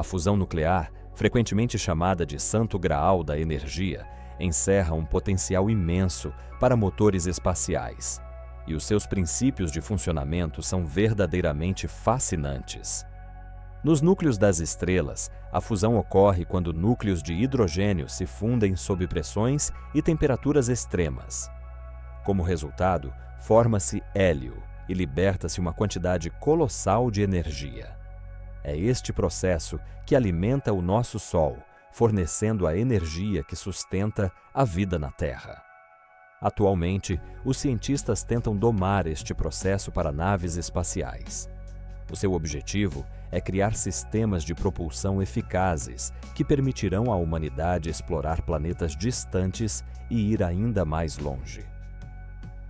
A fusão nuclear, frequentemente chamada de Santo Graal da energia, encerra um potencial imenso para motores espaciais. E os seus princípios de funcionamento são verdadeiramente fascinantes. Nos núcleos das estrelas, a fusão ocorre quando núcleos de hidrogênio se fundem sob pressões e temperaturas extremas. Como resultado, forma-se hélio e liberta-se uma quantidade colossal de energia. É este processo que alimenta o nosso Sol, fornecendo a energia que sustenta a vida na Terra. Atualmente, os cientistas tentam domar este processo para naves espaciais. O seu objetivo é criar sistemas de propulsão eficazes que permitirão à humanidade explorar planetas distantes e ir ainda mais longe.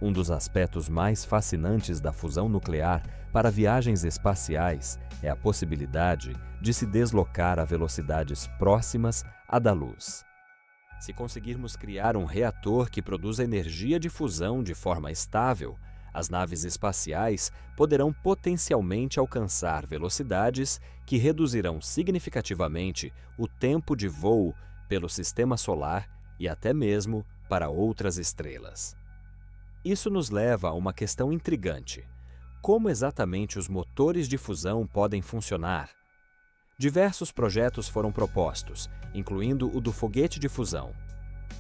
Um dos aspectos mais fascinantes da fusão nuclear para viagens espaciais é a possibilidade de se deslocar a velocidades próximas à da luz. Se conseguirmos criar um reator que produz energia de fusão de forma estável, as naves espaciais poderão potencialmente alcançar velocidades que reduzirão significativamente o tempo de voo pelo sistema solar e até mesmo para outras estrelas. Isso nos leva a uma questão intrigante. Como exatamente os motores de fusão podem funcionar? Diversos projetos foram propostos, incluindo o do foguete de fusão.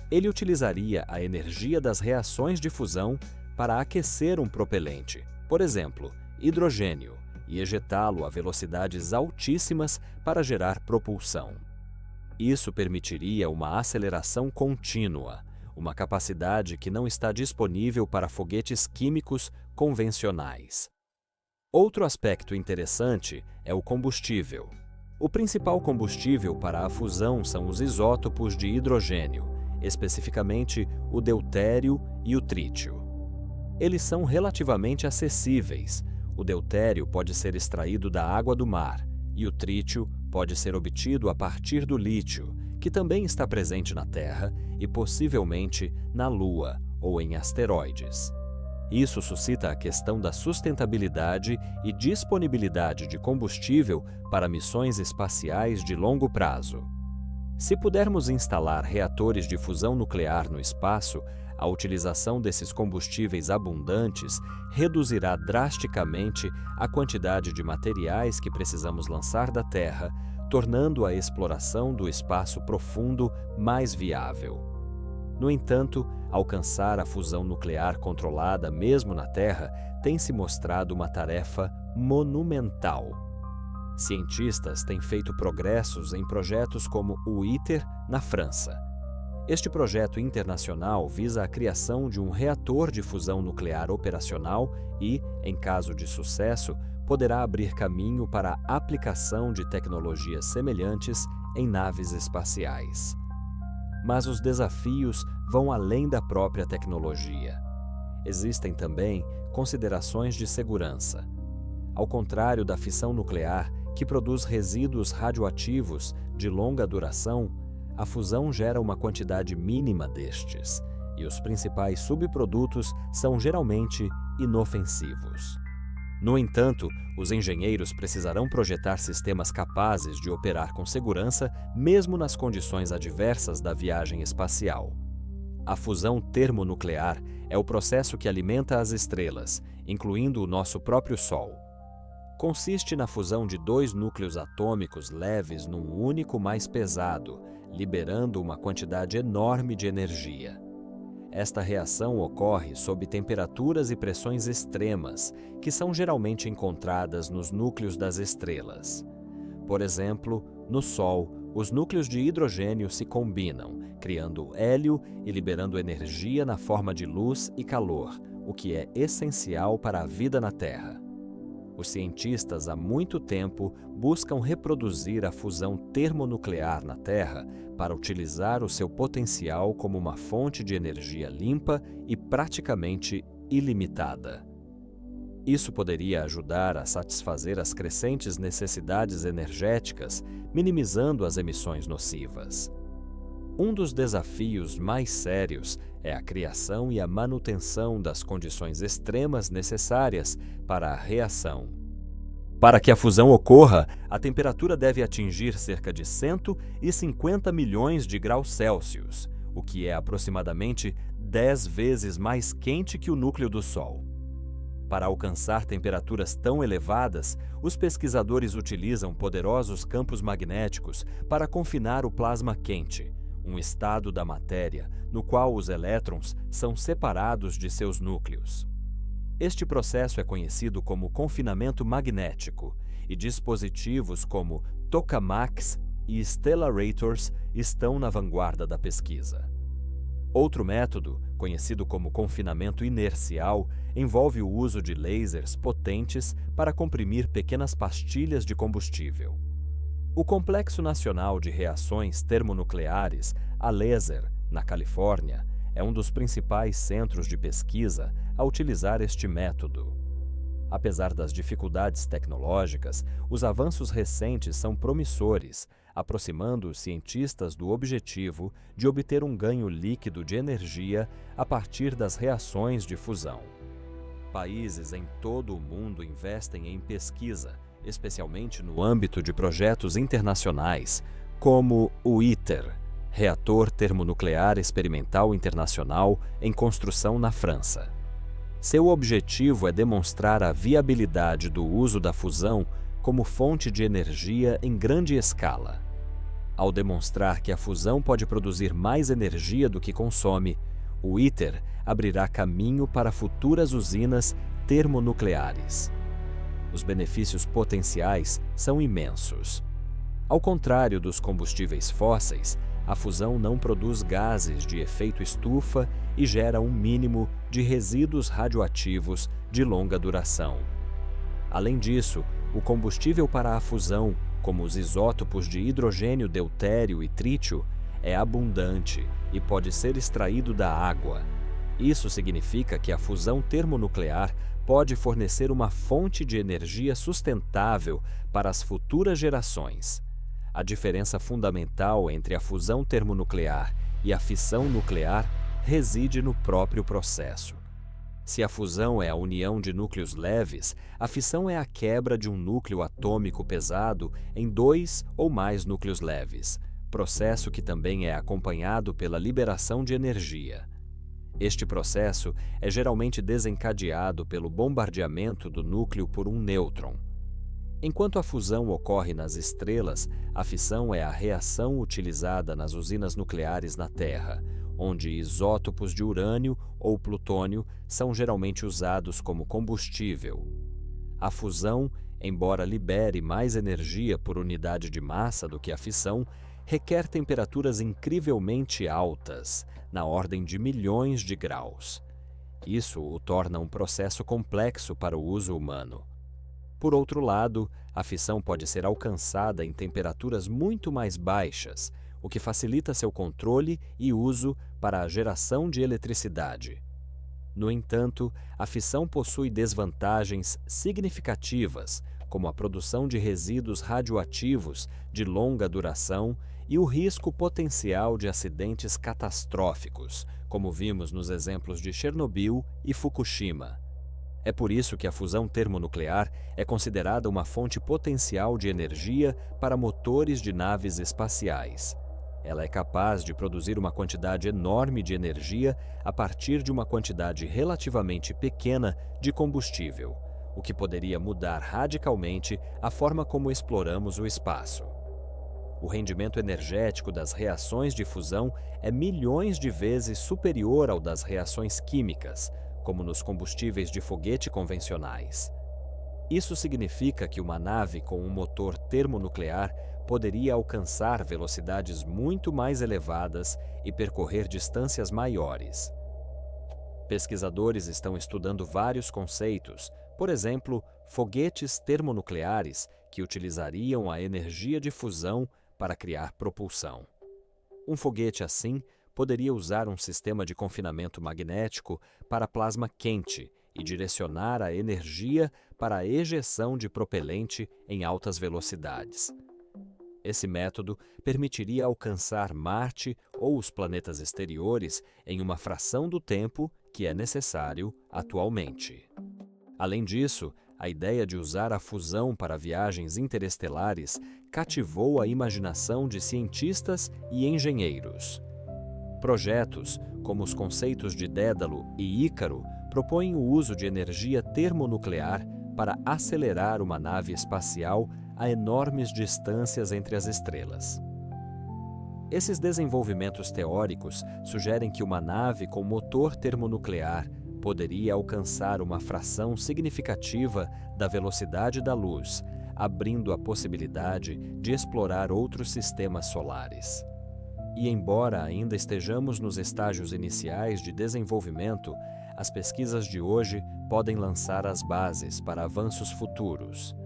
Ele utilizaria a energia das reações de fusão para aquecer um propelente, por exemplo, hidrogênio, e ejetá-lo a velocidades altíssimas para gerar propulsão. Isso permitiria uma aceleração contínua, uma capacidade que não está disponível para foguetes químicos convencionais. Outro aspecto interessante é o combustível. O principal combustível para a fusão são os isótopos de hidrogênio, especificamente o deutério e o trítio. Eles são relativamente acessíveis. O deutério pode ser extraído da água do mar e o trítio pode ser obtido a partir do lítio, que também está presente na Terra e possivelmente na Lua ou em asteroides. Isso suscita a questão da sustentabilidade e disponibilidade de combustível para missões espaciais de longo prazo. Se pudermos instalar reatores de fusão nuclear no espaço, a utilização desses combustíveis abundantes reduzirá drasticamente a quantidade de materiais que precisamos lançar da Terra, tornando a exploração do espaço profundo mais viável. No entanto, alcançar a fusão nuclear controlada mesmo na Terra tem se mostrado uma tarefa monumental. Cientistas têm feito progressos em projetos como o ITER, na França. Este projeto internacional visa a criação de um reator de fusão nuclear operacional e, em caso de sucesso, poderá abrir caminho para a aplicação de tecnologias semelhantes em naves espaciais. Mas os desafios vão além da própria tecnologia. Existem também considerações de segurança. Ao contrário da fissão nuclear, que produz resíduos radioativos de longa duração, a fusão gera uma quantidade mínima destes, e os principais subprodutos são geralmente inofensivos. No entanto, os engenheiros precisarão projetar sistemas capazes de operar com segurança mesmo nas condições adversas da viagem espacial. A fusão termonuclear é o processo que alimenta as estrelas, incluindo o nosso próprio Sol. Consiste na fusão de dois núcleos atômicos leves num único mais pesado, liberando uma quantidade enorme de energia. Esta reação ocorre sob temperaturas e pressões extremas, que são geralmente encontradas nos núcleos das estrelas. Por exemplo, no Sol, os núcleos de hidrogênio se combinam, criando hélio e liberando energia na forma de luz e calor, o que é essencial para a vida na Terra. Os cientistas há muito tempo buscam reproduzir a fusão termonuclear na Terra para utilizar o seu potencial como uma fonte de energia limpa e praticamente ilimitada. Isso poderia ajudar a satisfazer as crescentes necessidades energéticas, minimizando as emissões nocivas. Um dos desafios mais sérios é a criação e a manutenção das condições extremas necessárias para a reação. Para que a fusão ocorra, a temperatura deve atingir cerca de 150 milhões de graus Celsius, o que é aproximadamente 10 vezes mais quente que o núcleo do Sol. Para alcançar temperaturas tão elevadas, os pesquisadores utilizam poderosos campos magnéticos para confinar o plasma quente, um estado da matéria no qual os elétrons são separados de seus núcleos. Este processo é conhecido como confinamento magnético, e dispositivos como tokamaks e stellarators estão na vanguarda da pesquisa. Outro método, conhecido como confinamento inercial, envolve o uso de lasers potentes para comprimir pequenas pastilhas de combustível. O Complexo Nacional de Reações Termonucleares, a LASER, na Califórnia, é um dos principais centros de pesquisa a utilizar este método. Apesar das dificuldades tecnológicas, os avanços recentes são promissores, aproximando os cientistas do objetivo de obter um ganho líquido de energia a partir das reações de fusão. Países em todo o mundo investem em pesquisa, especialmente no âmbito de projetos internacionais, como o ITER, Reator Termonuclear Experimental Internacional em construção na França. Seu objetivo é demonstrar a viabilidade do uso da fusão como fonte de energia em grande escala. Ao demonstrar que a fusão pode produzir mais energia do que consome, o ITER abrirá caminho para futuras usinas termonucleares. Os benefícios potenciais são imensos. Ao contrário dos combustíveis fósseis, a fusão não produz gases de efeito estufa e gera um mínimo de resíduos radioativos de longa duração. Além disso, o combustível para a fusão, como os isótopos de hidrogênio, deutério e trítio, é abundante e pode ser extraído da água. Isso significa que a fusão termonuclear pode fornecer uma fonte de energia sustentável para as futuras gerações. A diferença fundamental entre a fusão termonuclear e a fissão nuclear reside no próprio processo. Se a fusão é a união de núcleos leves, a fissão é a quebra de um núcleo atômico pesado em 2 ou mais núcleos leves, processo que também é acompanhado pela liberação de energia. Este processo é geralmente desencadeado pelo bombardeamento do núcleo por um nêutron. Enquanto a fusão ocorre nas estrelas, a fissão é a reação utilizada nas usinas nucleares na Terra, onde isótopos de urânio ou plutônio são geralmente usados como combustível. A fusão, embora libere mais energia por unidade de massa do que a fissão, requer temperaturas incrivelmente altas, na ordem de milhões de graus. Isso o torna um processo complexo para o uso humano. Por outro lado, a fissão pode ser alcançada em temperaturas muito mais baixas, o que facilita seu controle e uso para a geração de eletricidade. No entanto, a fissão possui desvantagens significativas, como a produção de resíduos radioativos de longa duração e o risco potencial de acidentes catastróficos, como vimos nos exemplos de Chernobyl e Fukushima. É por isso que a fusão termonuclear é considerada uma fonte potencial de energia para motores de naves espaciais. Ela é capaz de produzir uma quantidade enorme de energia a partir de uma quantidade relativamente pequena de combustível, o que poderia mudar radicalmente a forma como exploramos o espaço. O rendimento energético das reações de fusão é milhões de vezes superior ao das reações químicas, como nos combustíveis de foguete convencionais. Isso significa que uma nave com um motor termonuclear poderia alcançar velocidades muito mais elevadas e percorrer distâncias maiores. Pesquisadores estão estudando vários conceitos, por exemplo, foguetes termonucleares que utilizariam a energia de fusão para criar propulsão. Um foguete assim poderia usar um sistema de confinamento magnético para plasma quente e direcionar a energia para a ejeção de propelente em altas velocidades. Esse método permitiria alcançar Marte ou os planetas exteriores em uma fração do tempo que é necessário atualmente. Além disso, a ideia de usar a fusão para viagens interestelares cativou a imaginação de cientistas e engenheiros. Projetos, como os conceitos de Dédalo e Ícaro, propõem o uso de energia termonuclear para acelerar uma nave espacial a enormes distâncias entre as estrelas. Esses desenvolvimentos teóricos sugerem que uma nave com motor termonuclear poderia alcançar uma fração significativa da velocidade da luz, abrindo a possibilidade de explorar outros sistemas solares. E embora ainda estejamos nos estágios iniciais de desenvolvimento, as pesquisas de hoje podem lançar as bases para avanços futuros.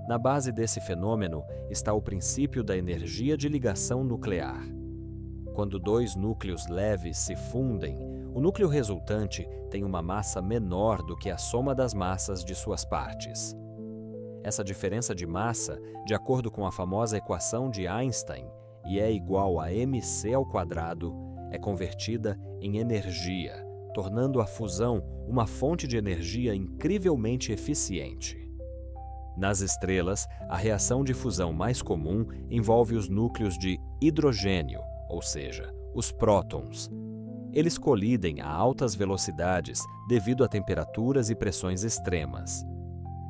Na base desse fenômeno está o princípio da energia de ligação nuclear. Quando dois núcleos leves se fundem, o núcleo resultante tem uma massa menor do que a soma das massas de suas partes. Essa diferença de massa, de acordo com a famosa equação de Einstein, E é igual a mc², é convertida em energia, tornando a fusão uma fonte de energia incrivelmente eficiente. Nas estrelas, a reação de fusão mais comum envolve os núcleos de hidrogênio, ou seja, os prótons. Eles colidem a altas velocidades devido a temperaturas e pressões extremas.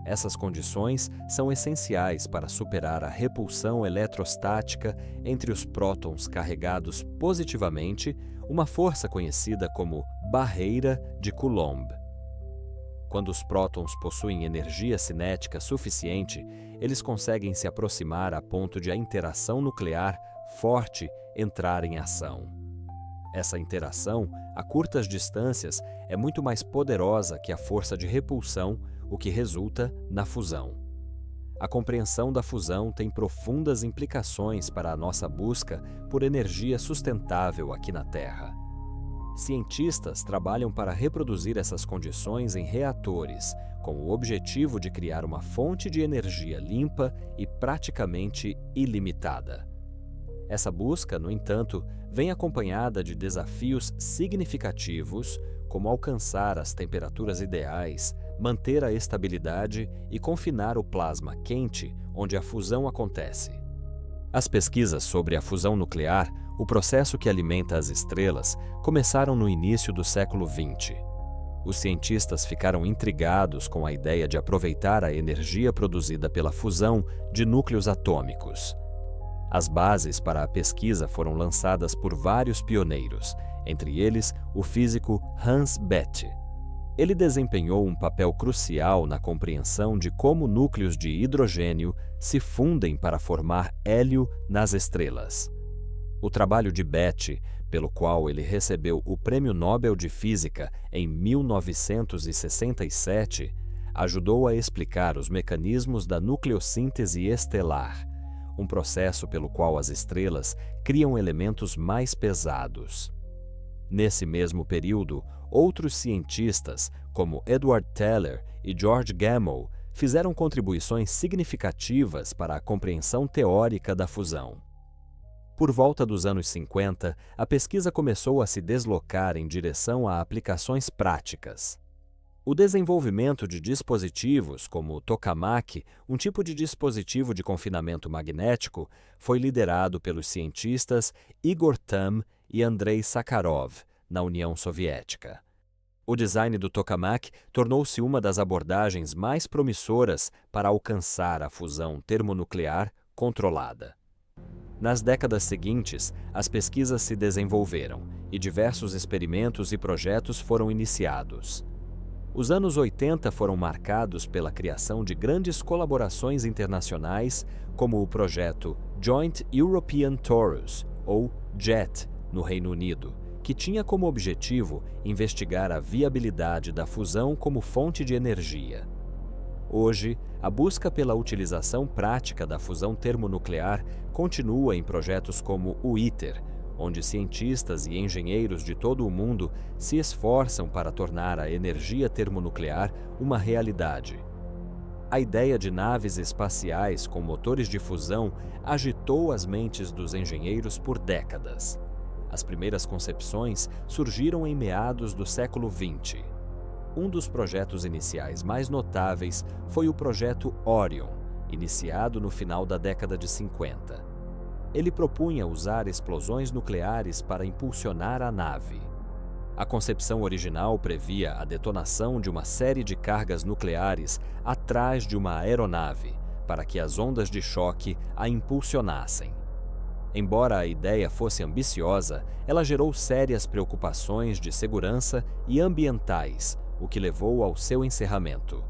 Essas condições são essenciais para superar a repulsão eletrostática entre os prótons carregados positivamente, uma força conhecida como barreira de Coulomb. Quando os prótons possuem energia cinética suficiente, eles conseguem se aproximar a ponto de a interação nuclear forte entrar em ação. Essa interação, a curtas distâncias, é muito mais poderosa que a força de repulsão, o que resulta na fusão. A compreensão da fusão tem profundas implicações para a nossa busca por energia sustentável aqui na Terra. Cientistas trabalham para reproduzir essas condições em reatores, com o objetivo de criar uma fonte de energia limpa e praticamente ilimitada. Essa busca, no entanto, vem acompanhada de desafios significativos, como alcançar as temperaturas ideais, manter a estabilidade e confinar o plasma quente onde a fusão acontece. As pesquisas sobre a fusão nuclear, o processo que alimenta as estrelas, começaram no início do século XX. Os cientistas ficaram intrigados com a ideia de aproveitar a energia produzida pela fusão de núcleos atômicos. As bases para a pesquisa foram lançadas por vários pioneiros, entre eles o físico Hans Bethe. Ele desempenhou um papel crucial na compreensão de como núcleos de hidrogênio se fundem para formar hélio nas estrelas. O trabalho de Bethe, pelo qual ele recebeu o Prêmio Nobel de Física em 1967, ajudou a explicar os mecanismos da nucleossíntese estelar, um processo pelo qual as estrelas criam elementos mais pesados. Nesse mesmo período, outros cientistas, como Edward Teller e George Gamow, fizeram contribuições significativas para a compreensão teórica da fusão. Por volta dos anos 50, a pesquisa começou a se deslocar em direção a aplicações práticas. O desenvolvimento de dispositivos como o tokamak, um tipo de dispositivo de confinamento magnético, foi liderado pelos cientistas Igor Tamm e Andrei Sakharov, na União Soviética. O design do tokamak tornou-se uma das abordagens mais promissoras para alcançar a fusão termonuclear controlada. Nas décadas seguintes, as pesquisas se desenvolveram e diversos experimentos e projetos foram iniciados. Os anos 80 foram marcados pela criação de grandes colaborações internacionais, como o projeto Joint European Torus, ou JET, no Reino Unido, que tinha como objetivo investigar a viabilidade da fusão como fonte de energia. Hoje, a busca pela utilização prática da fusão termonuclear continua em projetos como o ITER, onde cientistas e engenheiros de todo o mundo se esforçam para tornar a energia termonuclear uma realidade. A ideia de naves espaciais com motores de fusão agitou as mentes dos engenheiros por décadas. As primeiras concepções surgiram em meados do século XX. Um dos projetos iniciais mais notáveis foi o projeto Orion, iniciado no final da década de 50. Ele propunha usar explosões nucleares para impulsionar a nave. A concepção original previa a detonação de uma série de cargas nucleares atrás de uma aeronave, para que as ondas de choque a impulsionassem. Embora a ideia fosse ambiciosa, ela gerou sérias preocupações de segurança e ambientais, o que levou ao seu encerramento.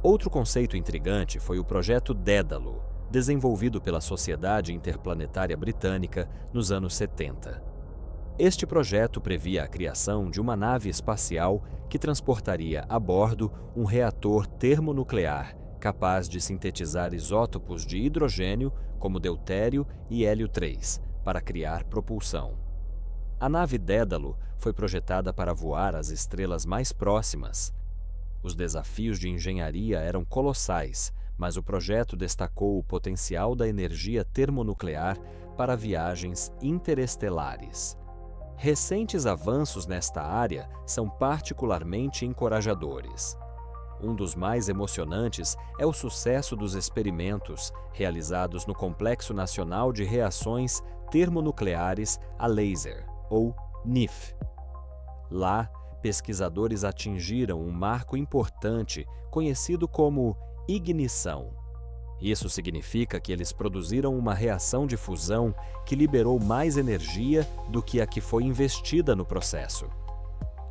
Outro conceito intrigante foi o projeto Dédalo, desenvolvido pela Sociedade Interplanetária Britânica nos anos 70. Este projeto previa a criação de uma nave espacial que transportaria a bordo um reator termonuclear capaz de sintetizar isótopos de hidrogênio, como deutério e hélio-3, para criar propulsão. A nave Dédalo foi projetada para voar às estrelas mais próximas. Os desafios de engenharia eram colossais, mas o projeto destacou o potencial da energia termonuclear para viagens interestelares. Recentes avanços nesta área são particularmente encorajadores. Um dos mais emocionantes é o sucesso dos experimentos realizados no Complexo Nacional de Reações Termonucleares a Laser, ou NIF. Lá, pesquisadores atingiram um marco importante conhecido como ignição. Isso significa que eles produziram uma reação de fusão que liberou mais energia do que a que foi investida no processo.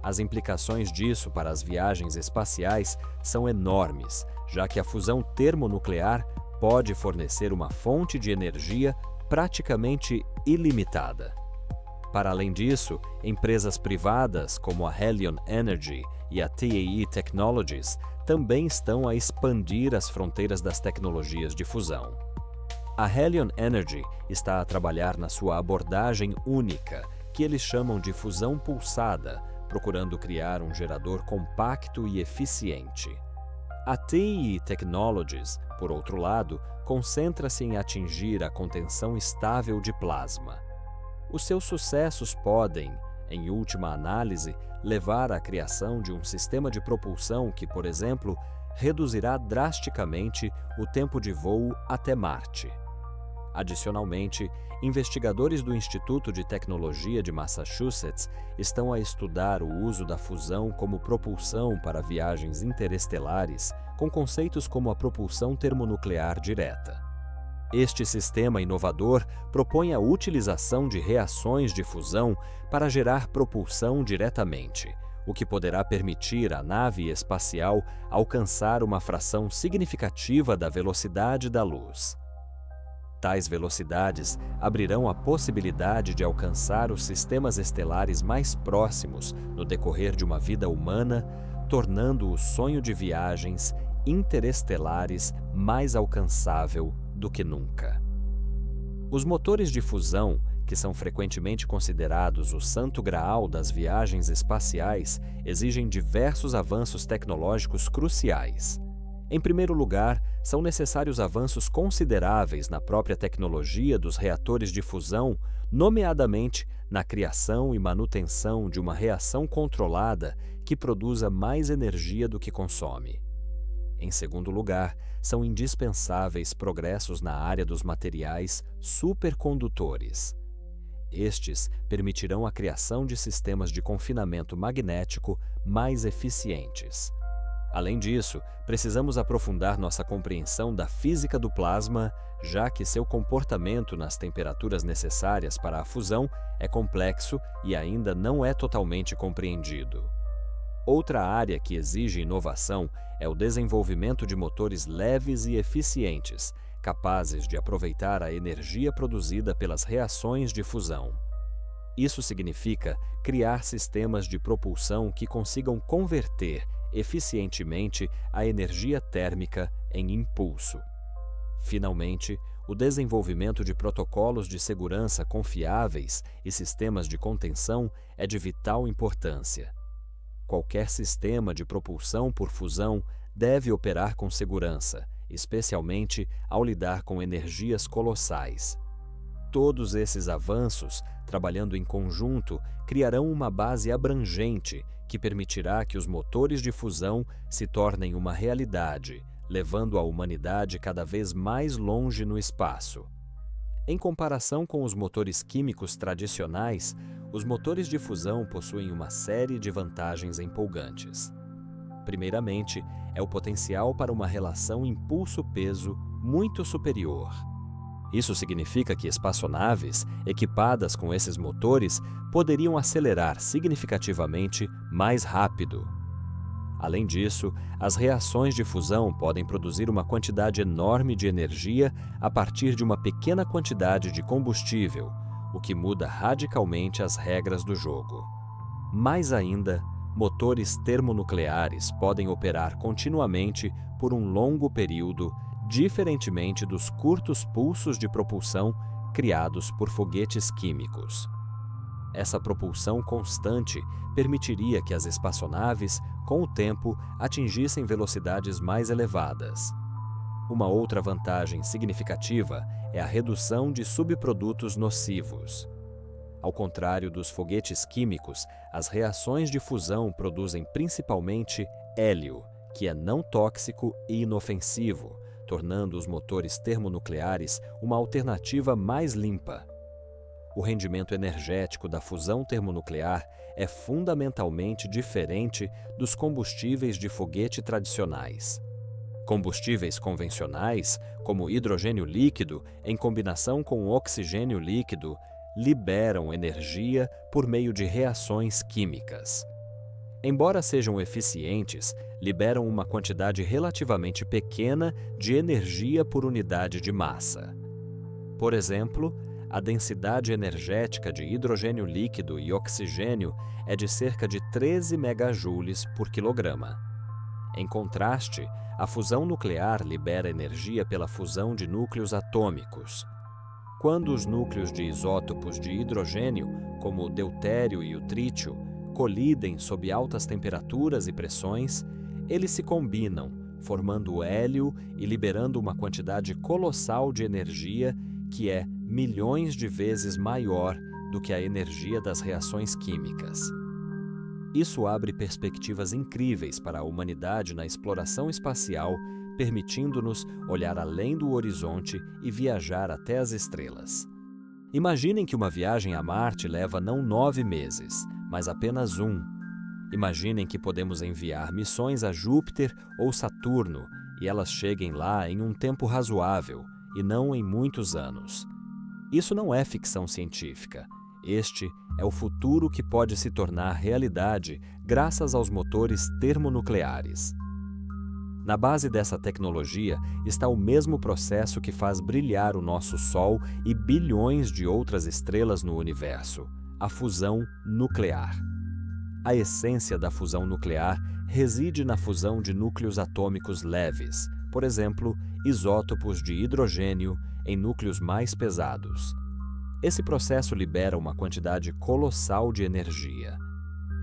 As implicações disso para as viagens espaciais são enormes, já que a fusão termonuclear pode fornecer uma fonte de energia praticamente ilimitada. Para além disso, empresas privadas como a Helion Energy e a TAE Technologies também estão a expandir as fronteiras das tecnologias de fusão. A Helion Energy está a trabalhar na sua abordagem única, que eles chamam de fusão pulsada, procurando criar um gerador compacto e eficiente. A TAE Technologies, por outro lado, concentra-se em atingir a contenção estável de plasma. Os seus sucessos podem, em última análise, levar à criação de um sistema de propulsão que, por exemplo, reduzirá drasticamente o tempo de voo até Marte. Adicionalmente, investigadores do Instituto de Tecnologia de Massachusetts estão a estudar o uso da fusão como propulsão para viagens interestelares, com conceitos como a propulsão termonuclear direta. Este sistema inovador propõe a utilização de reações de fusão para gerar propulsão diretamente, o que poderá permitir à nave espacial alcançar uma fração significativa da velocidade da luz. Tais velocidades abrirão a possibilidade de alcançar os sistemas estelares mais próximos no decorrer de uma vida humana, tornando o sonho de viagens interestelares mais alcançável do que nunca. Os motores de fusão, que são frequentemente considerados o santo graal das viagens espaciais, exigem diversos avanços tecnológicos cruciais. Em primeiro lugar, são necessários avanços consideráveis na própria tecnologia dos reatores de fusão, nomeadamente na criação e manutenção de uma reação controlada que produza mais energia do que consome. Em segundo lugar, são indispensáveis progressos na área dos materiais supercondutores. Estes permitirão a criação de sistemas de confinamento magnético mais eficientes. Além disso, precisamos aprofundar nossa compreensão da física do plasma, já que seu comportamento nas temperaturas necessárias para a fusão é complexo e ainda não é totalmente compreendido. Outra área que exige inovação é o desenvolvimento de motores leves e eficientes, capazes de aproveitar a energia produzida pelas reações de fusão. Isso significa criar sistemas de propulsão que consigam converter eficientemente a energia térmica em impulso. Finalmente, o desenvolvimento de protocolos de segurança confiáveis e sistemas de contenção é de vital importância. Qualquer sistema de propulsão por fusão deve operar com segurança, especialmente ao lidar com energias colossais. Todos esses avanços, trabalhando em conjunto, criarão uma base abrangente que permitirá que os motores de fusão se tornem uma realidade, levando a humanidade cada vez mais longe no espaço. Em comparação com os motores químicos tradicionais, os motores de fusão possuem uma série de vantagens empolgantes. Primeiramente, é o potencial para uma relação impulso-peso muito superior. Isso significa que espaçonaves, equipadas com esses motores, poderiam acelerar significativamente mais rápido. Além disso, as reações de fusão podem produzir uma quantidade enorme de energia a partir de uma pequena quantidade de combustível, o que muda radicalmente as regras do jogo. Mais ainda, motores termonucleares podem operar continuamente por um longo período, diferentemente dos curtos pulsos de propulsão criados por foguetes químicos. Essa propulsão constante permitiria que as espaçonaves, com o tempo, atingissem velocidades mais elevadas. Uma outra vantagem significativa é a redução de subprodutos nocivos. Ao contrário dos foguetes químicos, as reações de fusão produzem principalmente hélio, que é não tóxico e inofensivo, tornando os motores termonucleares uma alternativa mais limpa. O rendimento energético da fusão termonuclear é fundamentalmente diferente dos combustíveis de foguete tradicionais. Combustíveis convencionais, como hidrogênio líquido, em combinação com oxigênio líquido, liberam energia por meio de reações químicas. Embora sejam eficientes, liberam uma quantidade relativamente pequena de energia por unidade de massa. Por exemplo, a densidade energética de hidrogênio líquido e oxigênio é de cerca de 13 megajoules por quilograma. Em contraste, a fusão nuclear libera energia pela fusão de núcleos atômicos. Quando os núcleos de isótopos de hidrogênio, como o deutério e o trítio, colidem sob altas temperaturas e pressões, eles se combinam, formando o hélio e liberando uma quantidade colossal de energia que é milhões de vezes maior do que a energia das reações químicas. Isso abre perspectivas incríveis para a humanidade na exploração espacial, permitindo-nos olhar além do horizonte e viajar até as estrelas. Imaginem que uma viagem a Marte leva não 9 meses, mas apenas 1. Imaginem que podemos enviar missões a Júpiter ou Saturno e elas cheguem lá em um tempo razoável e não em muitos anos. Isso não é ficção científica. Este é o futuro que pode se tornar realidade graças aos motores termonucleares. Na base dessa tecnologia está o mesmo processo que faz brilhar o nosso Sol e bilhões de outras estrelas no universo, a fusão nuclear. A essência da fusão nuclear reside na fusão de núcleos atômicos leves, por exemplo, isótopos de hidrogênio em núcleos mais pesados. Esse processo libera uma quantidade colossal de energia.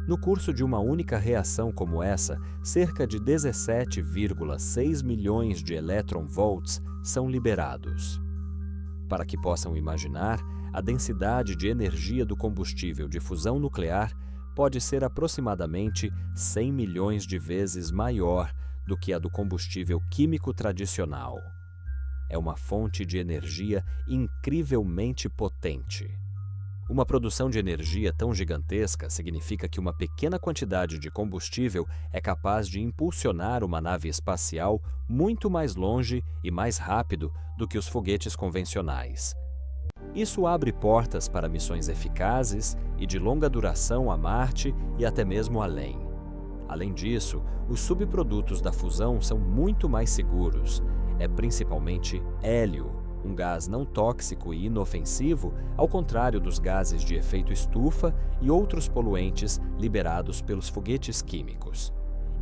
No curso de uma única reação como essa, cerca de 17,6 milhões de elétron-volts são liberados. Para que possam imaginar, a densidade de energia do combustível de fusão nuclear pode ser aproximadamente 100 milhões de vezes maior do que a do combustível químico tradicional. É uma fonte de energia incrivelmente potente. Uma produção de energia tão gigantesca significa que uma pequena quantidade de combustível é capaz de impulsionar uma nave espacial muito mais longe e mais rápido do que os foguetes convencionais. Isso abre portas para missões eficazes e de longa duração a Marte e até mesmo além. Além disso, os subprodutos da fusão são muito mais seguros. É principalmente hélio, um gás não tóxico e inofensivo, ao contrário dos gases de efeito estufa e outros poluentes liberados pelos foguetes químicos.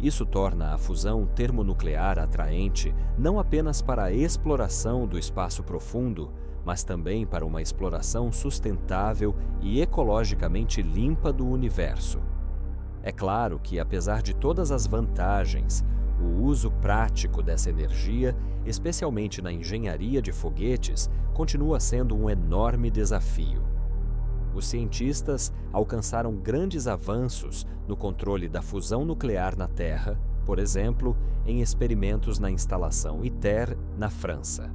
Isso torna a fusão termonuclear atraente não apenas para a exploração do espaço profundo, mas também para uma exploração sustentável e ecologicamente limpa do universo. É claro que, apesar de todas as vantagens, O uso prático dessa energia, especialmente na engenharia de foguetes, continua sendo um enorme desafio. Os cientistas alcançaram grandes avanços no controle da fusão nuclear na Terra, por exemplo, em experimentos na instalação ITER, na França.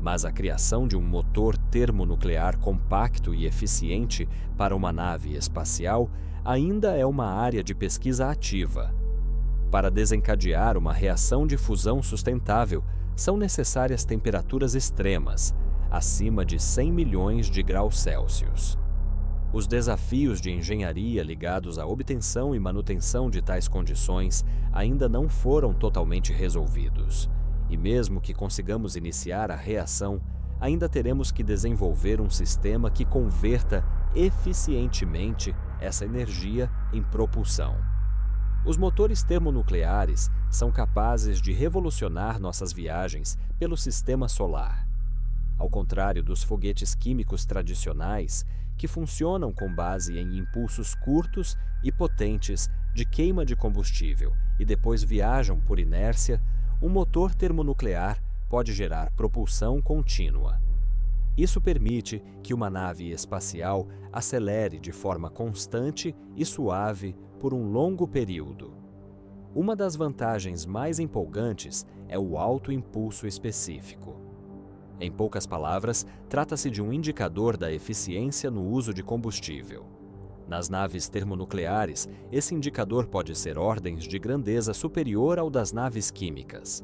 Mas a criação de um motor termonuclear compacto e eficiente para uma nave espacial ainda é uma área de pesquisa ativa. Para desencadear uma reação de fusão sustentável, são necessárias temperaturas extremas, acima de 100 milhões de graus Celsius. Os desafios de engenharia ligados à obtenção e manutenção de tais condições ainda não foram totalmente resolvidos. E mesmo que consigamos iniciar a reação, ainda teremos que desenvolver um sistema que converta eficientemente essa energia em propulsão. Os motores termonucleares são capazes de revolucionar nossas viagens pelo sistema solar. Ao contrário dos foguetes químicos tradicionais, que funcionam com base em impulsos curtos e potentes de queima de combustível e depois viajam por inércia, um motor termonuclear pode gerar propulsão contínua. Isso permite que uma nave espacial acelere de forma constante e suave por um longo período. Uma das vantagens mais empolgantes é o alto impulso específico. Em poucas palavras, trata-se de um indicador da eficiência no uso de combustível. Nas naves termonucleares, esse indicador pode ser ordens de grandeza superior ao das naves químicas.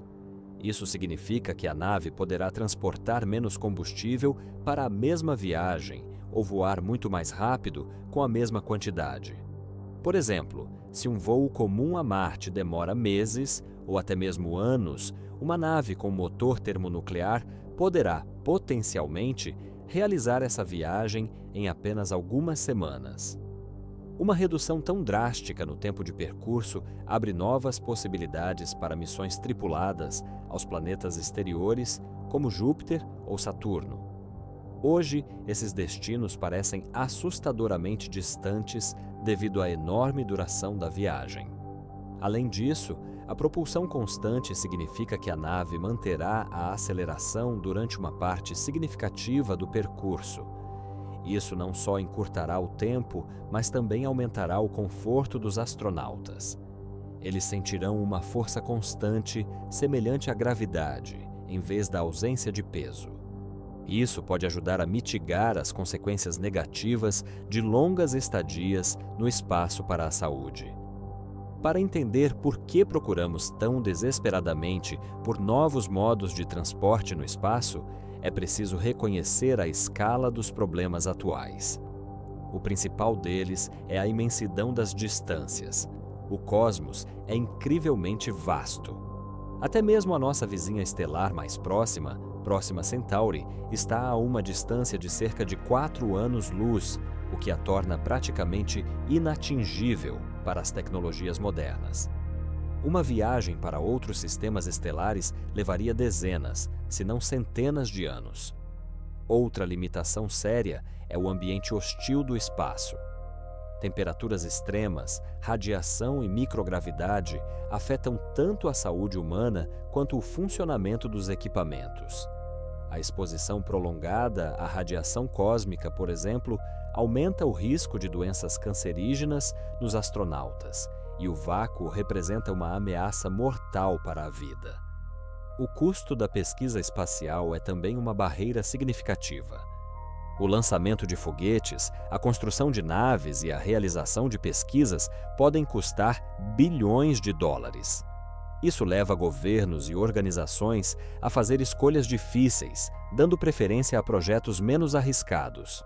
Isso significa que a nave poderá transportar menos combustível para a mesma viagem ou voar muito mais rápido com a mesma quantidade. Por exemplo, se um voo comum a Marte demora meses ou até mesmo anos, uma nave com motor termonuclear poderá, potencialmente, realizar essa viagem em apenas algumas semanas. Uma redução tão drástica no tempo de percurso abre novas possibilidades para missões tripuladas aos planetas exteriores, como Júpiter ou Saturno. Hoje, esses destinos parecem assustadoramente distantes devido à enorme duração da viagem. Além disso, a propulsão constante significa que a nave manterá a aceleração durante uma parte significativa do percurso. Isso não só encurtará o tempo, mas também aumentará o conforto dos astronautas. Eles sentirão uma força constante semelhante à gravidade, em vez da ausência de peso. Isso pode ajudar a mitigar as consequências negativas de longas estadias no espaço para a saúde. Para entender por que procuramos tão desesperadamente por novos modos de transporte no espaço, é preciso reconhecer a escala dos problemas atuais. O principal deles é a imensidão das distâncias. O cosmos é incrivelmente vasto. Até mesmo a nossa vizinha estelar mais próxima, Próxima Centauri, está a uma distância de cerca de 4 anos-luz, o que a torna praticamente inatingível para as tecnologias modernas. Uma viagem para outros sistemas estelares levaria dezenas, se não centenas de anos. Outra limitação séria é o ambiente hostil do espaço. Temperaturas extremas, radiação e microgravidade afetam tanto a saúde humana quanto o funcionamento dos equipamentos. A exposição prolongada à radiação cósmica, por exemplo, aumenta o risco de doenças cancerígenas nos astronautas, e o vácuo representa uma ameaça mortal para a vida. O custo da pesquisa espacial é também uma barreira significativa. O lançamento de foguetes, a construção de naves e a realização de pesquisas podem custar bilhões de dólares. Isso leva governos e organizações a fazer escolhas difíceis, dando preferência a projetos menos arriscados.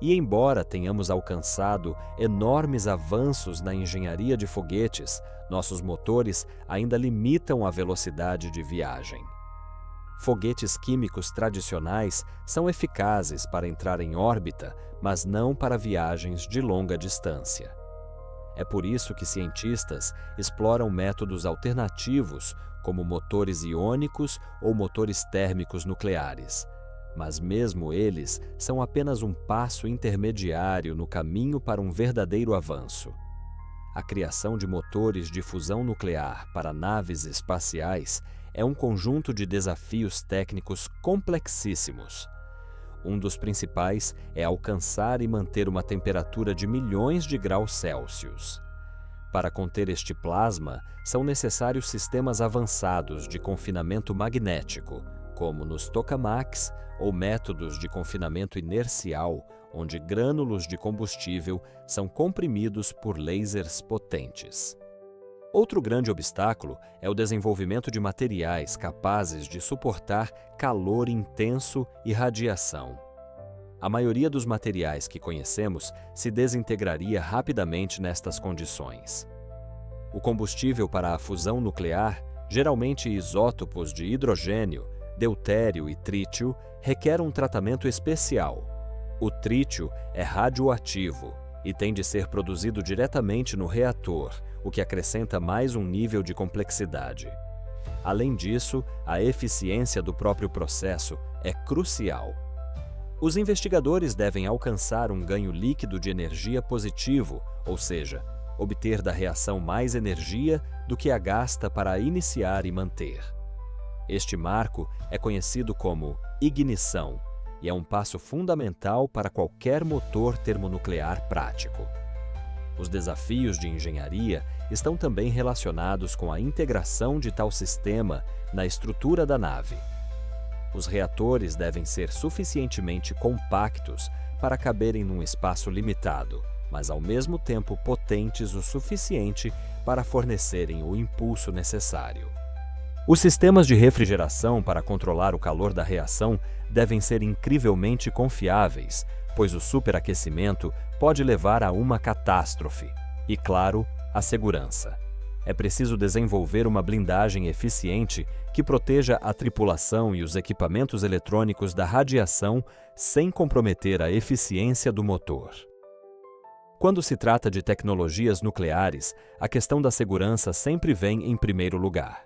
E embora tenhamos alcançado enormes avanços na engenharia de foguetes, nossos motores ainda limitam a velocidade de viagem. Foguetes químicos tradicionais são eficazes para entrar em órbita, mas não para viagens de longa distância. É por isso que cientistas exploram métodos alternativos, como motores iônicos ou motores térmicos nucleares. Mas mesmo eles são apenas um passo intermediário no caminho para um verdadeiro avanço. a criação de motores de fusão nuclear para naves espaciais é um conjunto de desafios técnicos complexíssimos. Um dos principais é alcançar e manter uma temperatura de milhões de graus Celsius. Para conter este plasma, são necessários sistemas avançados de confinamento magnético, como nos tokamaks, ou métodos de confinamento inercial, onde grânulos de combustível são comprimidos por lasers potentes. Outro grande obstáculo é o desenvolvimento de materiais capazes de suportar calor intenso e radiação. A maioria dos materiais que conhecemos se desintegraria rapidamente nestas condições. O combustível para a fusão nuclear, geralmente isótopos de hidrogênio, deutério e trítio, requer um tratamento especial. O trítio é radioativo e tem de ser produzido diretamente no reator, o que acrescenta mais um nível de complexidade. Além disso, a eficiência do próprio processo é crucial. Os investigadores devem alcançar um ganho líquido de energia positivo, ou seja, obter da reação mais energia do que a gasta para iniciar e manter. Este marco é conhecido como ignição e é um passo fundamental para qualquer motor termonuclear prático. Os desafios de engenharia estão também relacionados com a integração de tal sistema na estrutura da nave. Os reatores devem ser suficientemente compactos para caberem num espaço limitado, mas ao mesmo tempo potentes o suficiente para fornecerem o impulso necessário. Os sistemas de refrigeração para controlar o calor da reação devem ser incrivelmente confiáveis, pois o superaquecimento pode levar a uma catástrofe. E, claro, a segurança. É preciso desenvolver uma blindagem eficiente que proteja a tripulação e os equipamentos eletrônicos da radiação sem comprometer a eficiência do motor. Quando se trata de tecnologias nucleares, a questão da segurança sempre vem em primeiro lugar.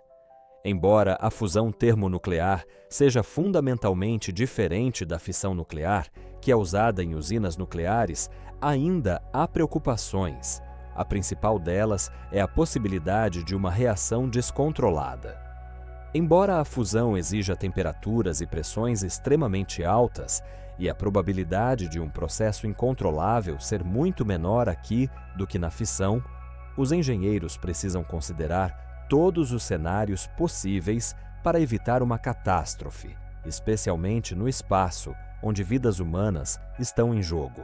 Embora a fusão termonuclear seja fundamentalmente diferente da fissão nuclear, que é usada em usinas nucleares, ainda há preocupações. A principal delas é a possibilidade de uma reação descontrolada. Embora a fusão exija temperaturas e pressões extremamente altas, e a probabilidade de um processo incontrolável ser muito menor aqui do que na fissão, os engenheiros precisam considerar todos os cenários possíveis para evitar uma catástrofe, especialmente no espaço, onde vidas humanas estão em jogo.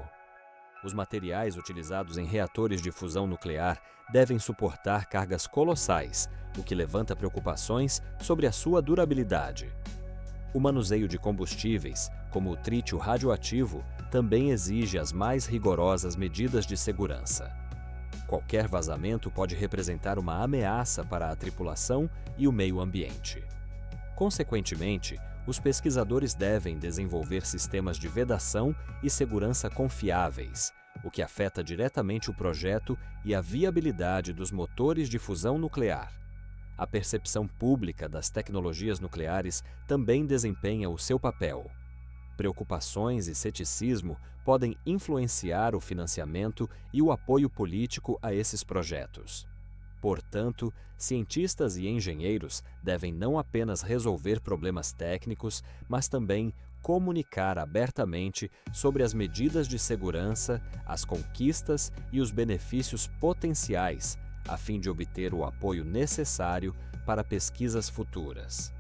Os materiais utilizados em reatores de fusão nuclear devem suportar cargas colossais, o que levanta preocupações sobre a sua durabilidade. O manuseio de combustíveis, como o trítio radioativo, também exige as mais rigorosas medidas de segurança. Qualquer vazamento pode representar uma ameaça para a tripulação e o meio ambiente. Consequentemente, os pesquisadores devem desenvolver sistemas de vedação e segurança confiáveis, o que afeta diretamente o projeto e a viabilidade dos motores de fusão nuclear. A percepção pública das tecnologias nucleares também desempenha o seu papel. Preocupações e ceticismo podem influenciar o financiamento e o apoio político a esses projetos. Portanto, cientistas e engenheiros devem não apenas resolver problemas técnicos, mas também comunicar abertamente sobre as medidas de segurança, as conquistas e os benefícios potenciais, a fim de obter o apoio necessário para pesquisas futuras.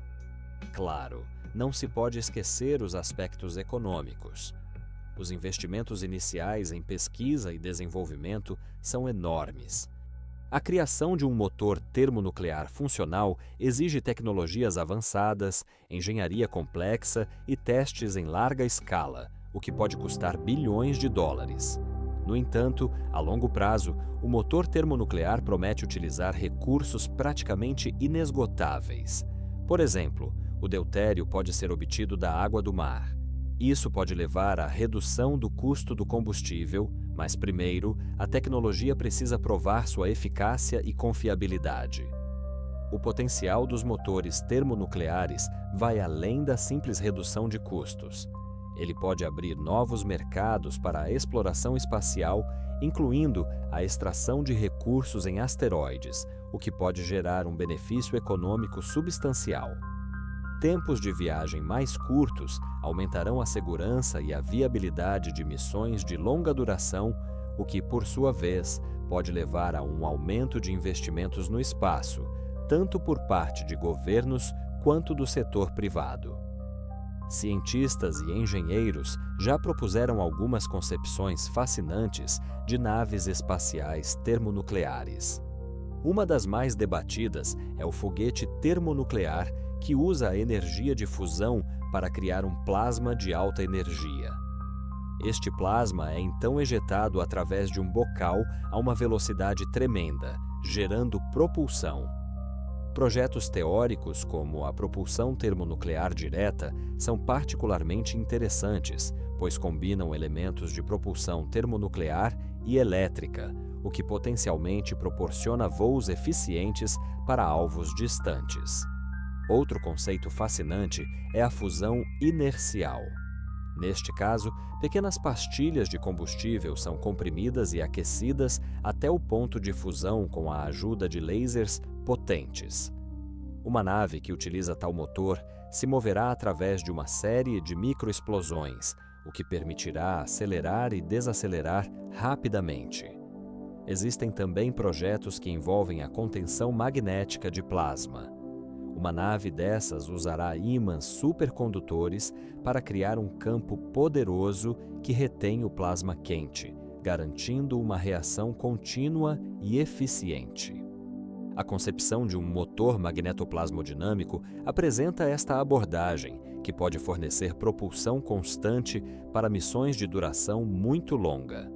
Claro, não se pode esquecer os aspectos econômicos. Os investimentos iniciais em pesquisa e desenvolvimento são enormes. A criação de um motor termonuclear funcional exige tecnologias avançadas, engenharia complexa e testes em larga escala, o que pode custar bilhões de dólares. No entanto, a longo prazo, o motor termonuclear promete utilizar recursos praticamente inesgotáveis. Por exemplo, o deutério pode ser obtido da água do mar. Isso pode levar à redução do custo do combustível, mas primeiro, a tecnologia precisa provar sua eficácia e confiabilidade. O potencial dos motores termonucleares vai além da simples redução de custos. Ele pode abrir novos mercados para a exploração espacial, incluindo a extração de recursos em asteroides, o que pode gerar um benefício econômico substancial. Tempos de viagem mais curtos aumentarão a segurança e a viabilidade de missões de longa duração, o que, por sua vez, pode levar a um aumento de investimentos no espaço, tanto por parte de governos quanto do setor privado. Cientistas e engenheiros já propuseram algumas concepções fascinantes de naves espaciais termonucleares. Uma das mais debatidas é o foguete termonuclear, que usa a energia de fusão para criar um plasma de alta energia. Este plasma é então ejetado através de um bocal a uma velocidade tremenda, gerando propulsão. Projetos teóricos como a propulsão termonuclear direta são particularmente interessantes, pois combinam elementos de propulsão termonuclear e elétrica, o que potencialmente proporciona voos eficientes para alvos distantes. Outro conceito fascinante é a fusão inercial. Neste caso, pequenas pastilhas de combustível são comprimidas e aquecidas até o ponto de fusão com a ajuda de lasers potentes. Uma nave que utiliza tal motor se moverá através de uma série de microexplosões, o que permitirá acelerar e desacelerar rapidamente. Existem também projetos que envolvem a contenção magnética de plasma. Uma nave dessas usará ímãs supercondutores para criar um campo poderoso que retém o plasma quente, garantindo uma reação contínua e eficiente. A concepção de um motor magnetoplasmodinâmico apresenta esta abordagem, que pode fornecer propulsão constante para missões de duração muito longa.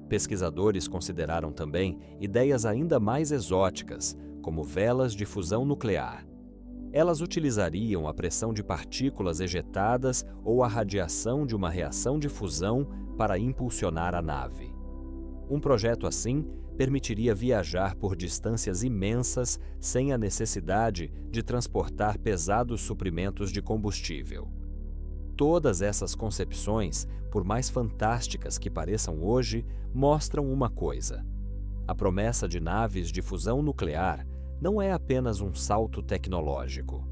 Pesquisadores consideraram também ideias ainda mais exóticas, como velas de fusão nuclear. Elas utilizariam a pressão de partículas ejetadas ou a radiação de uma reação de fusão para impulsionar a nave. Um projeto assim permitiria viajar por distâncias imensas sem a necessidade de transportar pesados suprimentos de combustível. Todas essas concepções, por mais fantásticas que pareçam hoje, mostram uma coisa: a promessa de naves de fusão nuclear não é apenas um salto tecnológico.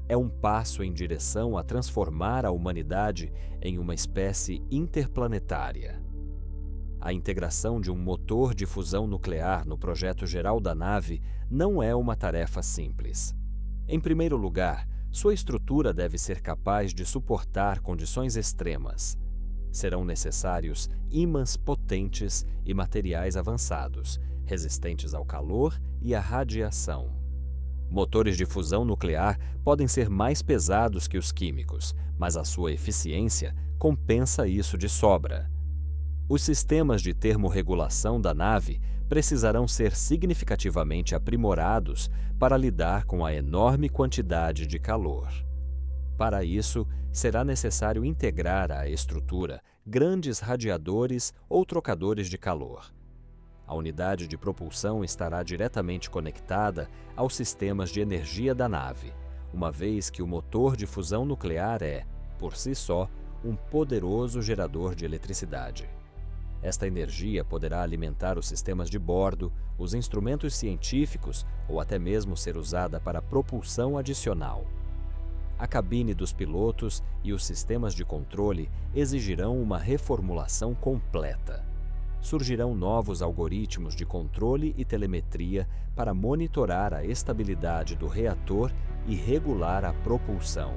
É um passo em direção a transformar a humanidade em uma espécie interplanetária. A integração de um motor de fusão nuclear no projeto geral da nave não é uma tarefa simples. Em primeiro lugar, sua estrutura deve ser capaz de suportar condições extremas. Serão necessários ímãs potentes e materiais avançados, resistentes ao calor e à radiação. Motores de fusão nuclear podem ser mais pesados que os químicos, mas a sua eficiência compensa isso de sobra. Os sistemas de termorregulação da nave precisarão ser significativamente aprimorados para lidar com a enorme quantidade de calor. Para isso, será necessário integrar à estrutura grandes radiadores ou trocadores de calor. A unidade de propulsão estará diretamente conectada aos sistemas de energia da nave, uma vez que o motor de fusão nuclear é, por si só, um poderoso gerador de eletricidade. Esta energia poderá alimentar os sistemas de bordo, os instrumentos científicos ou até mesmo ser usada para propulsão adicional. A cabine dos pilotos e os sistemas de controle exigirão uma reformulação completa. Surgirão novos algoritmos de controle e telemetria para monitorar a estabilidade do reator e regular a propulsão.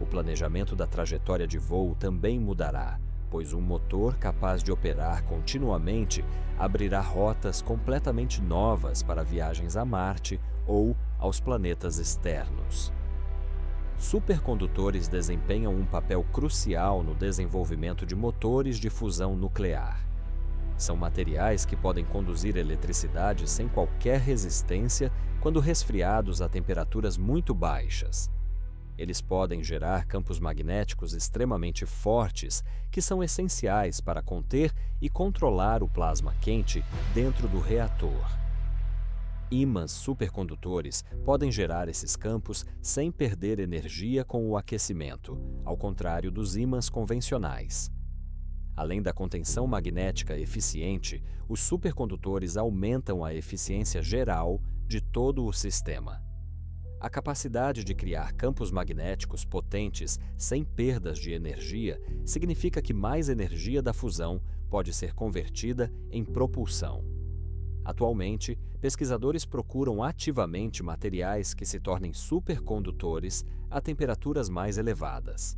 O planejamento da trajetória de voo também mudará, pois um motor capaz de operar continuamente abrirá rotas completamente novas para viagens a Marte ou aos planetas externos. Supercondutores desempenham um papel crucial no desenvolvimento de motores de fusão nuclear. São materiais que podem conduzir eletricidade sem qualquer resistência quando resfriados a temperaturas muito baixas. Eles podem gerar campos magnéticos extremamente fortes, que são essenciais para conter e controlar o plasma quente dentro do reator. Ímãs supercondutores podem gerar esses campos sem perder energia com o aquecimento, ao contrário dos ímãs convencionais. Além da contenção magnética eficiente, os supercondutores aumentam a eficiência geral de todo o sistema. A capacidade de criar campos magnéticos potentes sem perdas de energia significa que mais energia da fusão pode ser convertida em propulsão. Atualmente, pesquisadores procuram ativamente materiais que se tornem supercondutores a temperaturas mais elevadas.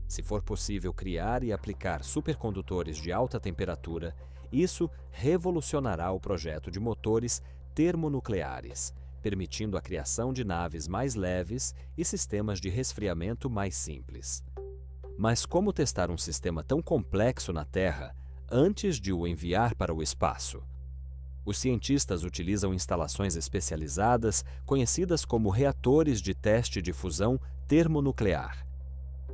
Se for possível criar e aplicar supercondutores de alta temperatura, isso revolucionará o projeto de motores termonucleares, permitindo a criação de naves mais leves e sistemas de resfriamento mais simples. Mas como testar um sistema tão complexo na Terra antes de o enviar para o espaço? Os cientistas utilizam instalações especializadas, conhecidas como reatores de teste de fusão termonuclear.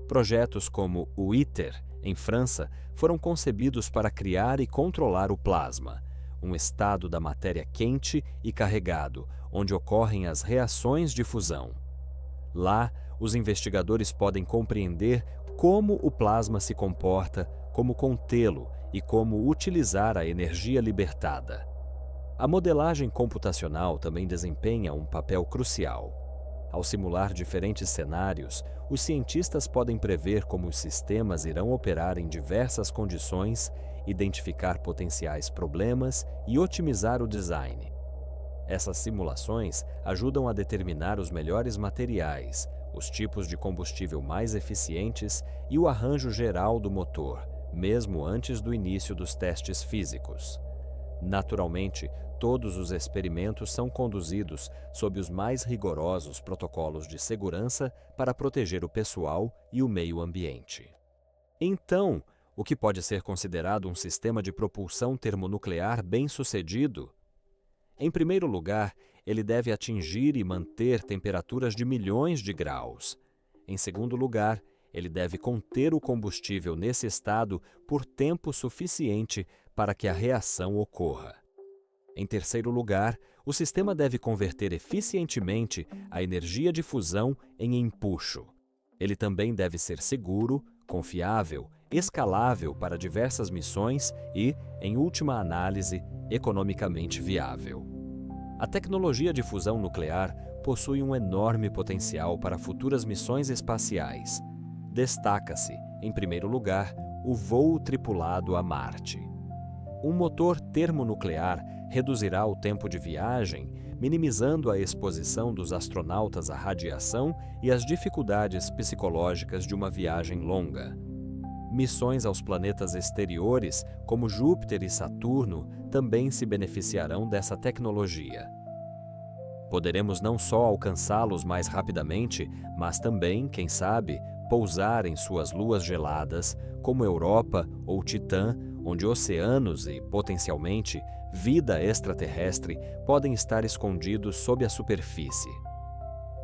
Projetos como o ITER, em França, foram concebidos para criar e controlar o plasma, um estado da matéria quente e carregado, onde ocorrem as reações de fusão. Lá, os investigadores podem compreender como o plasma se comporta, como contê-lo e como utilizar a energia libertada. A modelagem computacional também desempenha um papel crucial. Ao simular diferentes cenários, os cientistas podem prever como os sistemas irão operar em diversas condições, identificar potenciais problemas e otimizar o design. Essas simulações ajudam a determinar os melhores materiais, os tipos de combustível mais eficientes e o arranjo geral do motor, mesmo antes do início dos testes físicos. Naturalmente, todos os experimentos são conduzidos sob os mais rigorosos protocolos de segurança para proteger o pessoal e o meio ambiente. Então, o que pode ser considerado um sistema de propulsão termonuclear bem-sucedido? Em primeiro lugar, ele deve atingir e manter temperaturas de milhões de graus. Em segundo lugar, ele deve conter o combustível nesse estado por tempo suficiente para que a reação ocorra. Em terceiro lugar, o sistema deve converter eficientemente a energia de fusão em empuxo. Ele também deve ser seguro, confiável, escalável para diversas missões e, em última análise, economicamente viável. A tecnologia de fusão nuclear possui um enorme potencial para futuras missões espaciais. Destaca-se, em primeiro lugar, o voo tripulado a Marte. Um motor termonuclear reduzirá o tempo de viagem, minimizando a exposição dos astronautas à radiação e as dificuldades psicológicas de uma viagem longa. Missões aos planetas exteriores, como Júpiter e Saturno, também se beneficiarão dessa tecnologia. Poderemos não só alcançá-los mais rapidamente, mas também, quem sabe, pousar em suas luas geladas, como Europa ou Titã, onde oceanos e, potencialmente, vida extraterrestre podem estar escondidos sob a superfície.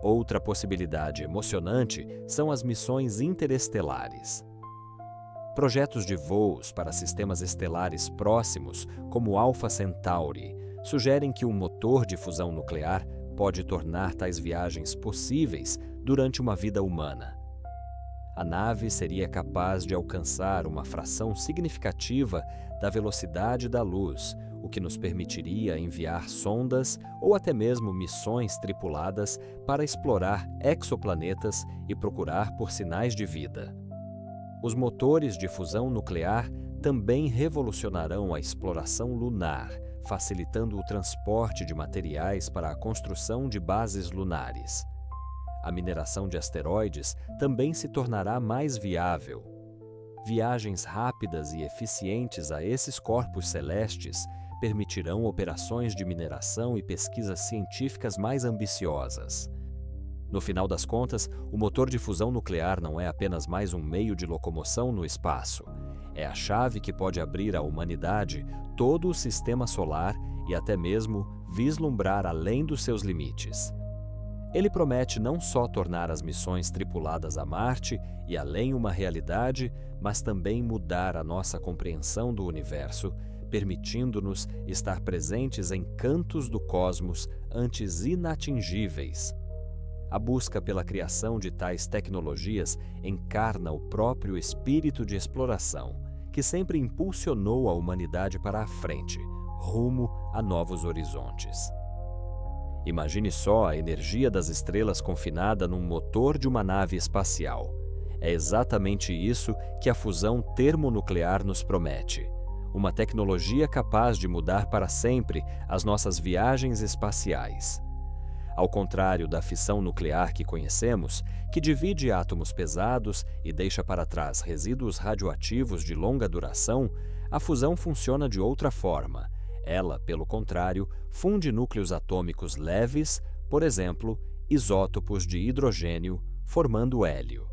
Outra possibilidade emocionante são as missões interestelares. Projetos de voos para sistemas estelares próximos, como Alpha Centauri, sugerem que um motor de fusão nuclear pode tornar tais viagens possíveis durante uma vida humana. A nave seria capaz de alcançar uma fração significativa da velocidade da luz, o que nos permitiria enviar sondas ou até mesmo missões tripuladas para explorar exoplanetas e procurar por sinais de vida. Os motores de fusão nuclear também revolucionarão a exploração lunar, facilitando o transporte de materiais para a construção de bases lunares. A mineração de asteroides também se tornará mais viável. Viagens rápidas e eficientes a esses corpos celestes permitirão operações de mineração e pesquisas científicas mais ambiciosas. No final das contas, o motor de fusão nuclear não é apenas mais um meio de locomoção no espaço. É a chave que pode abrir à humanidade todo o sistema solar e até mesmo vislumbrar além dos seus limites. Ele promete não só tornar as missões tripuladas a Marte e além uma realidade, mas também mudar a nossa compreensão do universo, permitindo-nos estar presentes em cantos do cosmos antes inatingíveis. A busca pela criação de tais tecnologias encarna o próprio espírito de exploração, que sempre impulsionou a humanidade para a frente, rumo a novos horizontes. Imagine só a energia das estrelas confinada num motor de uma nave espacial. É exatamente isso que a fusão termonuclear nos promete. Uma tecnologia capaz de mudar para sempre as nossas viagens espaciais. Ao contrário da fissão nuclear que conhecemos, que divide átomos pesados e deixa para trás resíduos radioativos de longa duração, a fusão funciona de outra forma. Ela, pelo contrário, funde núcleos atômicos leves, por exemplo, isótopos de hidrogênio, formando hélio.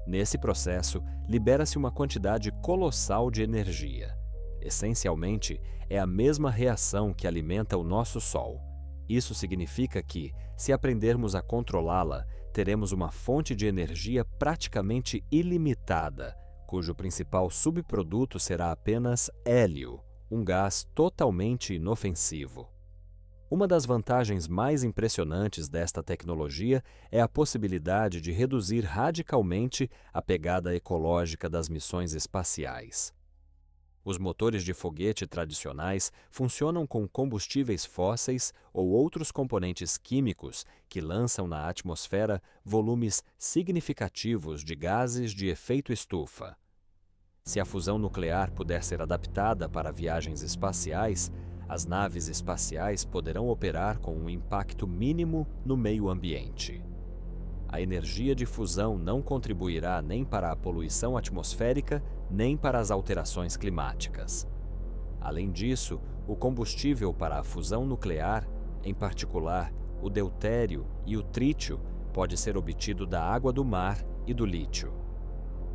Nesse processo, libera-se uma quantidade colossal de energia. Essencialmente, é a mesma reação que alimenta o nosso Sol. Isso significa que, se aprendermos a controlá-la, teremos uma fonte de energia praticamente ilimitada, cujo principal subproduto será apenas hélio, um gás totalmente inofensivo. Uma das vantagens mais impressionantes desta tecnologia é a possibilidade de reduzir radicalmente a pegada ecológica das missões espaciais. Os motores de foguete tradicionais funcionam com combustíveis fósseis ou outros componentes químicos que lançam na atmosfera volumes significativos de gases de efeito estufa. Se a fusão nuclear puder ser adaptada para viagens espaciais, as naves espaciais poderão operar com um impacto mínimo no meio ambiente. A energia de fusão não contribuirá nem para a poluição atmosférica, nem para as alterações climáticas. Além disso, o combustível para a fusão nuclear, em particular o deutério e o trítio, pode ser obtido da água do mar e do lítio.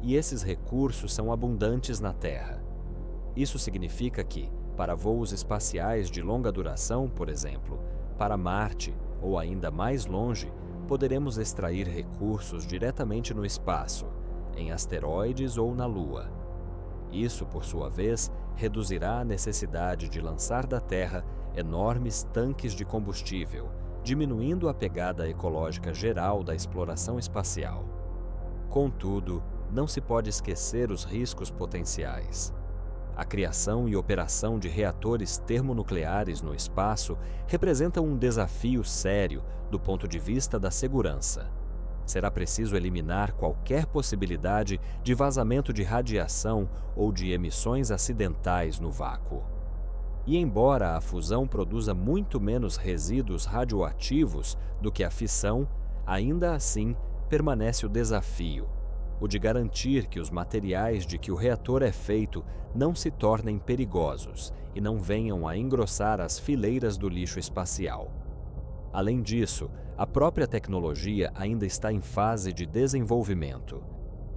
E esses recursos são abundantes na Terra. Isso significa que, para voos espaciais de longa duração, por exemplo, para Marte ou ainda mais longe, poderemos extrair recursos diretamente no espaço, em asteroides ou na Lua. Isso, por sua vez, reduzirá a necessidade de lançar da Terra enormes tanques de combustível, diminuindo a pegada ecológica geral da exploração espacial. Contudo, não se pode esquecer os riscos potenciais. A criação e operação de reatores termonucleares no espaço representa um desafio sério do ponto de vista da segurança. Será preciso eliminar qualquer possibilidade de vazamento de radiação ou de emissões acidentais no vácuo. E embora a fusão produza muito menos resíduos radioativos do que a fissão, ainda assim permanece o desafio, o de garantir que os materiais de que o reator é feito não se tornem perigosos e não venham a engrossar as fileiras do lixo espacial. Além disso, a própria tecnologia ainda está em fase de desenvolvimento.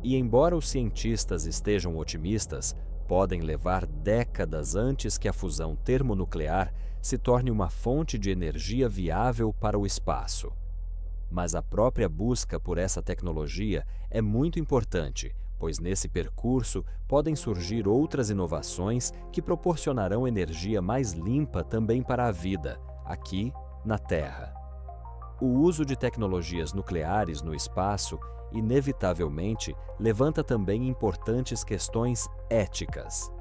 E embora os cientistas estejam otimistas, podem levar décadas antes que a fusão termonuclear se torne uma fonte de energia viável para o espaço. Mas a própria busca por essa tecnologia é muito importante, pois nesse percurso podem surgir outras inovações que proporcionarão energia mais limpa também para a vida, aqui na Terra. O uso de tecnologias nucleares no espaço, inevitavelmente, levanta também importantes questões éticas.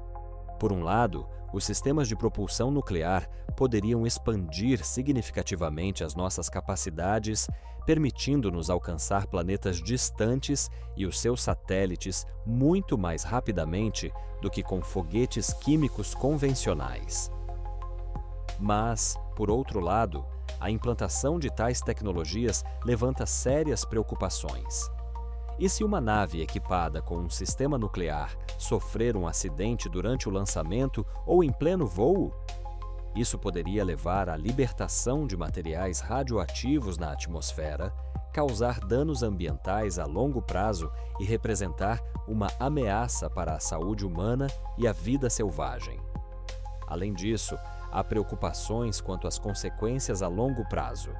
Por um lado, os sistemas de propulsão nuclear poderiam expandir significativamente as nossas capacidades, permitindo-nos alcançar planetas distantes e os seus satélites muito mais rapidamente do que com foguetes químicos convencionais. Mas, por outro lado, a implantação de tais tecnologias levanta sérias preocupações. E se uma nave equipada com um sistema nuclear sofrer um acidente durante o lançamento ou em pleno voo? Isso poderia levar à libertação de materiais radioativos na atmosfera, causar danos ambientais a longo prazo e representar uma ameaça para a saúde humana e a vida selvagem. Além disso, há preocupações quanto às consequências a longo prazo.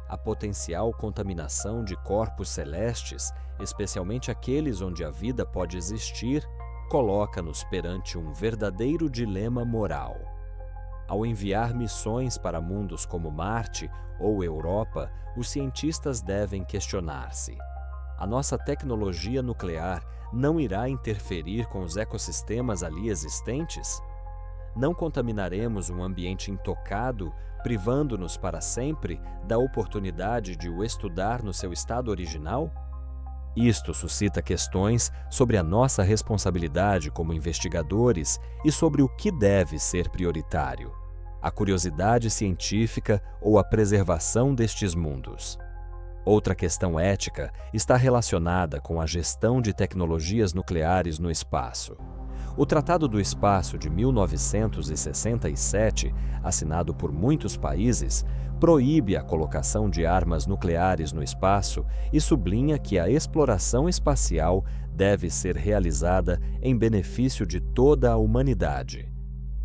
A potencial contaminação de corpos celestes, especialmente aqueles onde a vida pode existir, coloca-nos perante um verdadeiro dilema moral. Ao enviar missões para mundos como Marte ou Europa, os cientistas devem questionar-se: a nossa tecnologia nuclear não irá interferir com os ecossistemas ali existentes? Não contaminaremos um ambiente intocado, privando-nos para sempre da oportunidade de o estudar no seu estado original? Isto suscita questões sobre a nossa responsabilidade como investigadores e sobre o que deve ser prioritário: a curiosidade científica ou a preservação destes mundos. Outra questão ética está relacionada com a gestão de tecnologias nucleares no espaço. O Tratado do Espaço de 1967, assinado por muitos países, proíbe a colocação de armas nucleares no espaço e sublinha que a exploração espacial deve ser realizada em benefício de toda a humanidade.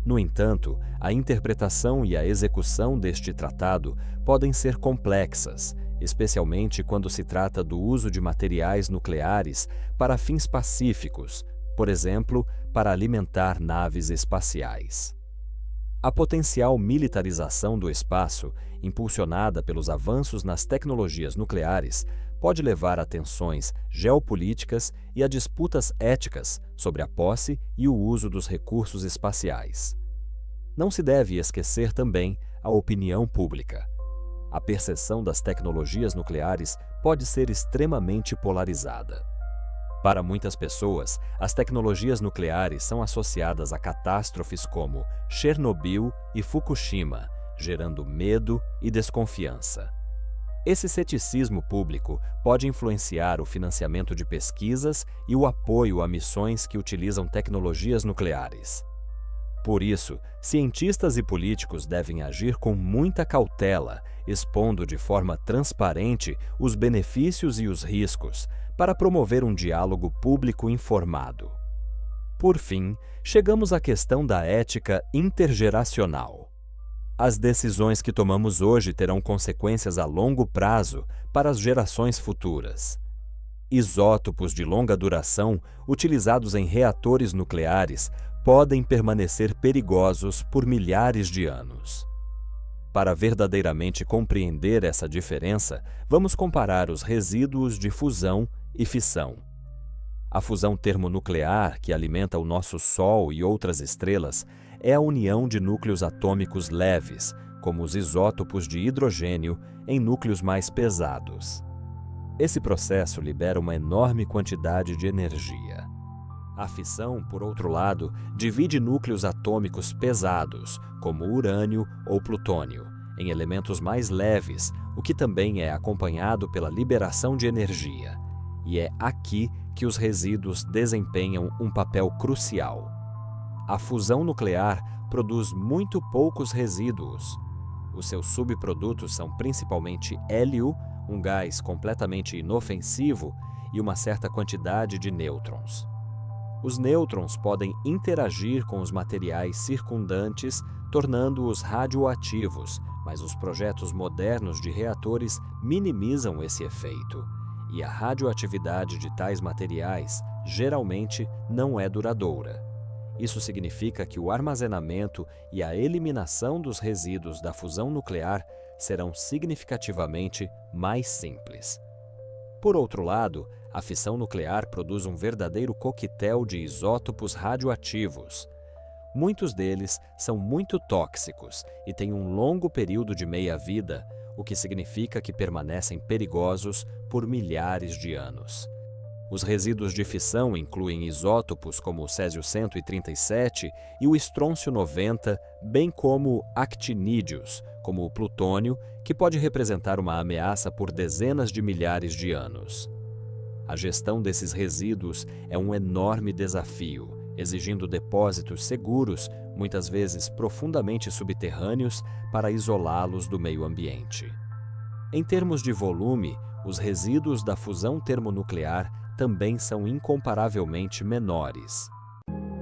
No entanto, a interpretação e a execução deste tratado podem ser complexas, especialmente quando se trata do uso de materiais nucleares para fins pacíficos, por exemplo, para alimentar naves espaciais. A potencial militarização do espaço, impulsionada pelos avanços nas tecnologias nucleares, pode levar a tensões geopolíticas e a disputas éticas sobre a posse e o uso dos recursos espaciais. Não se deve esquecer também a opinião pública. A percepção das tecnologias nucleares pode ser extremamente polarizada. Para muitas pessoas, as tecnologias nucleares são associadas a catástrofes como Chernobyl e Fukushima, gerando medo e desconfiança. Esse ceticismo público pode influenciar o financiamento de pesquisas e o apoio a missões que utilizam tecnologias nucleares. Por isso, cientistas e políticos devem agir com muita cautela, expondo de forma transparente os benefícios e os riscos, para promover um diálogo público informado. Por fim, chegamos à questão da ética intergeracional. As decisões que tomamos hoje terão consequências a longo prazo para as gerações futuras. Isótopos de longa duração, utilizados em reatores nucleares, podem permanecer perigosos por milhares de anos. Para verdadeiramente compreender essa diferença, vamos comparar os resíduos de fusão e fissão. A fusão termonuclear, que alimenta o nosso Sol e outras estrelas, é a união de núcleos atômicos leves, como os isótopos de hidrogênio, em núcleos mais pesados. Esse processo libera uma enorme quantidade de energia. A fissão, por outro lado, divide núcleos atômicos pesados, como urânio ou plutônio, em elementos mais leves, o que também é acompanhado pela liberação de energia. E é aqui que os resíduos desempenham um papel crucial. A fusão nuclear produz muito poucos resíduos. Os seus subprodutos são principalmente hélio, um gás completamente inofensivo, e uma certa quantidade de nêutrons. Os nêutrons podem interagir com os materiais circundantes, tornando-os radioativos, mas os projetos modernos de reatores minimizam esse efeito, e a radioatividade de tais materiais geralmente não é duradoura. Isso significa que o armazenamento e a eliminação dos resíduos da fusão nuclear serão significativamente mais simples. Por outro lado, a fissão nuclear produz um verdadeiro coquetel de isótopos radioativos. Muitos deles são muito tóxicos e têm um longo período de meia-vida, o que significa que permanecem perigosos por milhares de anos. Os resíduos de fissão incluem isótopos como o césio-137 e o estrôncio-90, bem como actinídeos, como o plutônio, que pode representar uma ameaça por dezenas de milhares de anos. A gestão desses resíduos é um enorme desafio, exigindo depósitos seguros, muitas vezes profundamente subterrâneos, para isolá-los do meio ambiente. Em termos de volume, os resíduos da fusão termonuclear também são incomparavelmente menores.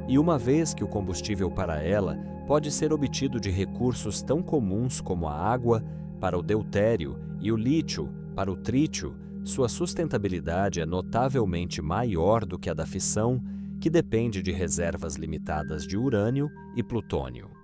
E uma vez que o combustível para ela pode ser obtido de recursos tão comuns como a água para o deutério e o lítio para o trítio, sua sustentabilidade é notavelmente maior do que a da fissão, que depende de reservas limitadas de urânio e plutônio.